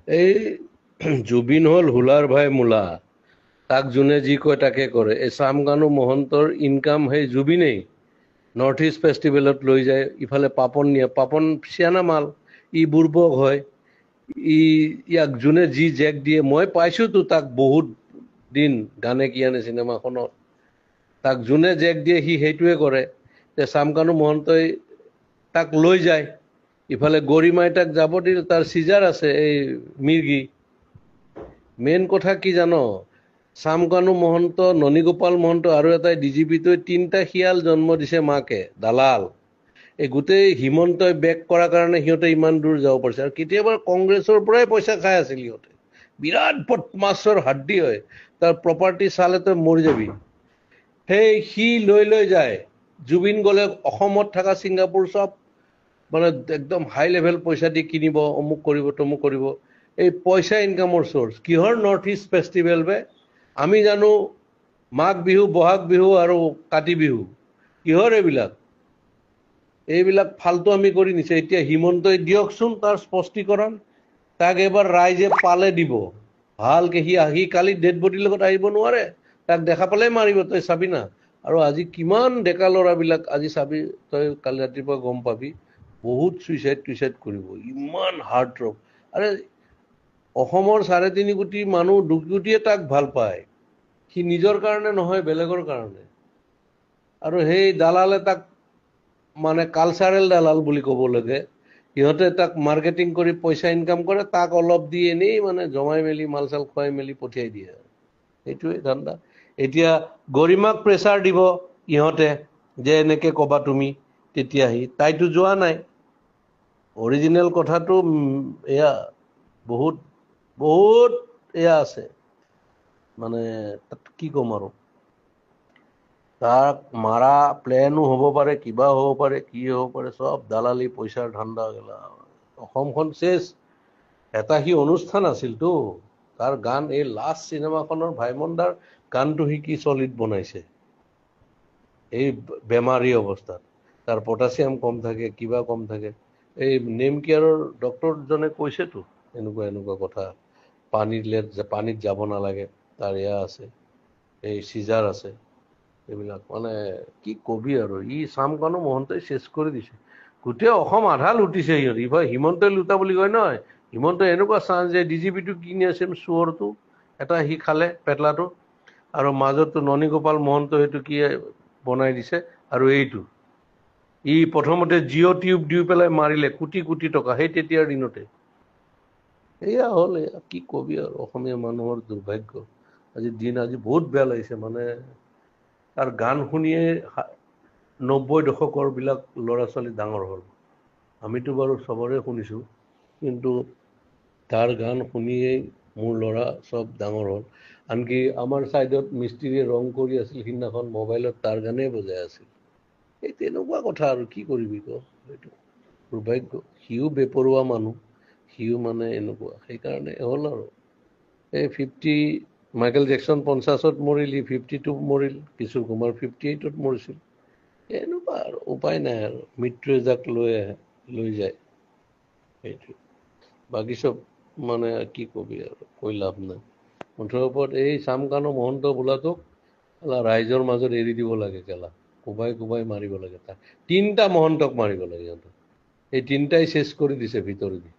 এই জুবিন হল হুলাৰ ভাই মূলা, তাক যোনে যি কয় তাকে কৰে। এই চামকানু মহন্তৰ ইনকাম সেই জুবিনেই নৰ্থ ইষ্ট ফেষ্টিভেলত লৈ যায়, ইফালে পাপন নিয়ে, পাপন চিয়ানা মাল, ই বুৰ্বক হয়, ই ইয়াক যোনে যি জেক দিয়ে, মই পাইছোতো তাক বহুত দিন গানে কি আনে চিনেমাখনত, তাক যোনে জেক দিয়ে সি সেইটোৱে কৰে। যে চামকানু মহন্তই তাক লৈ যায়, ইফালে গৰিমাই তাক যাব দিল, তাৰ চিজাৰ আছে এই মিৰ্গি। মেইন কথা কি জানো, চামকানু মহন্ত, ননীগোপাল মহন্ত আৰু এটাই ডিজিপিটোৱে তিনিটা শিয়াল জন্ম দিছে মাকে, দালাল। এই গোটেই হিমন্তই বেক কৰাৰ কাৰণে সিহঁতে ইমান দূৰ যাব পাৰিছে। আৰু কেতিয়াবা কংগ্ৰেছৰ পৰাই পইচা খাই আছিল সিহঁতে, বিৰাট বদমাছৰ হাড্ডি হয়, তাৰ প্ৰপাৰ্টি চালে তই মৰি যাবি। সেই সি লৈ লৈ যায়, জুবিন গলে অসমত থকা ছিংগাপুৰ চব মানে একদম হাই লেভেল পইচা দি কিনিব, অমুক কৰিব তমুক কৰিব। এই পইচা ইনকামৰ চ'ৰ্চ কিহৰ? নৰ্থ ইষ্ট ফেষ্টিভেল বে। আমি জানো মাঘ বিহু, বহাগ বিহু আৰু কাতি বিহু, কিহৰ এইবিলাক? এইবিলাক ফাল্টু আমি কৰি নিছে। এতিয়া হিমন্তই দিয়কচোন তাৰ স্পষ্টীকৰণ, তাক এবাৰ ৰাইজে পালে দিব ভালকে। সি কালি ডেড বডিৰ লগত আহিব নোৱাৰে, তাক দেখা পালে মাৰিব, তই চাবি না। আৰু আজি কিমান ডেকা ল'ৰাবিলাক, আজি চাবি তই, কালি ৰাতিপুৱা গম পাবি, বহুত চুইচাইড কৰিব, ইমান হাৰ্ট ৰক। আৰে অসমৰ 3.5 কোটি মানুহ, 2 কোটিয়ে তাক ভাল পায়, সি নিজৰ কাৰণে নহয়, বেলেগৰ কাৰণে। আৰু সেই দালালে তাক মানে কালচাৰেল দালাল বুলি ক'ব লাগে, সিহঁতে তাক মাৰ্কেটিং কৰি পইচা ইনকাম কৰে, তাক অলপ দি এনেই মানে জমাই মেলি মাল চাল খুৱাই মেলি পঠিয়াই দিয়ে। সেইটোৱে ধান্দা। এতিয়া গৰিমাক প্ৰেছাৰ দিব ইহঁতে, যে এনেকে কবা তুমি, তেতিয়া তাইতো যোৱা নাই। অৰিজিনেল কথাটো এয়া বহুত বহুত এয়া আছে, মানে তাত কি ক'ম আৰু। তাক মাৰা প্লেনো হ'ব পাৰে, কিবা হ'ব পাৰে, কি হ'ব পাৰে, চব দালালি পইচাৰ ধান্দা গেলা। অসমখন চেচ। এটা সি অনুষ্ঠান আছিলতো, তাৰ গান, এই লাষ্ট চিনেমাখনৰ ভাইমন দাৰ গানটো সি কি চলিড বনাইছে এই বেমাৰী অৱস্থাত। তাৰ পটাছিয়াম কম থাকে, কিবা কম থাকে। এই নেম কেয়াৰৰ ডক্টৰজনে কৈছেতো এনেকুৱা এনেকুৱা কথা, পানীত যাব নালাগে, তাৰ এয়া আছে, এই চিজাৰ আছে, এইবিলাক মানে কি কবি আৰু। ই চামকানু মহন্তই চেচ কৰি দিছে গোটেই অসম, আধা লুটিছে সিহঁত। ইফালে হিমন্তই লুটা বুলি কয় নহয়, হিমন্তই এনেকুৱা চান্স যে ডিজিপিটো কিনি আছে চোৰটো এটা, সি খালে পেটলাটো, আৰু মাজতো ননীগোপাল মহন্ত সেইটো কি বনাই দিছে। আৰু এইটো ই প্ৰথমতে জিঅ' টিউব দি পেলাই মাৰিলে, কোটি কোটি টকা, সেই তেতিয়াৰ দিনতে। এয়া হ'ল, এয়া কি কবি আৰু, অসমীয়া মানুহৰ দুৰ্ভাগ্য। আজি বহুত বেয়া লাগিছে, মানে তাৰ গান শুনিয়ে 90 দশকৰ বিলাক ল'ৰা ছোৱালী ডাঙৰ হ'ল। আমিতো বাৰু চবৰে শুনিছোঁ, কিন্তু তাৰ গান শুনিয়েই মোৰ ল'ৰা চব ডাঙৰ হ'ল। আনকি আমাৰ ছাইডত মিস্ত্ৰীয়ে ৰং কৰি আছিল, সিদিনাখন মোবাইলত তাৰ গানেই বজাই আছিল। এই তেনেকুৱা কথা আৰু কি কৰিবি ক, এইটো দুৰ্ভাগ্য। সিও বেপৰুৱা মানুহ, সিও মানে এনেকুৱা, সেইকাৰণে হ'ল আৰু। এই মাইকেল জেকচন 50ত মৰিল, ই 52 মৰিল, কিশোৰ কুমাৰ 58ত মৰিছিল। এনেকুৱা আৰু উপায় নাই আৰু, মৃত্যুৱে যাক লৈ যায়, সেইটো। বাকী চব মানে কি কবি আৰু, কৈ লাভ নাই। মুঠৰ ওপৰত এই চামকানু মহন্ত বোলাটোক ৰাইজৰ মাজত এৰি দিব লাগে, কেলা কোবাই কোবাই মাৰিব লাগে। তাক 3টা মহন্তক মাৰিব লাগে সিহঁতক, এই 3টাই চেচ কৰি দিছে ভিতৰেদি।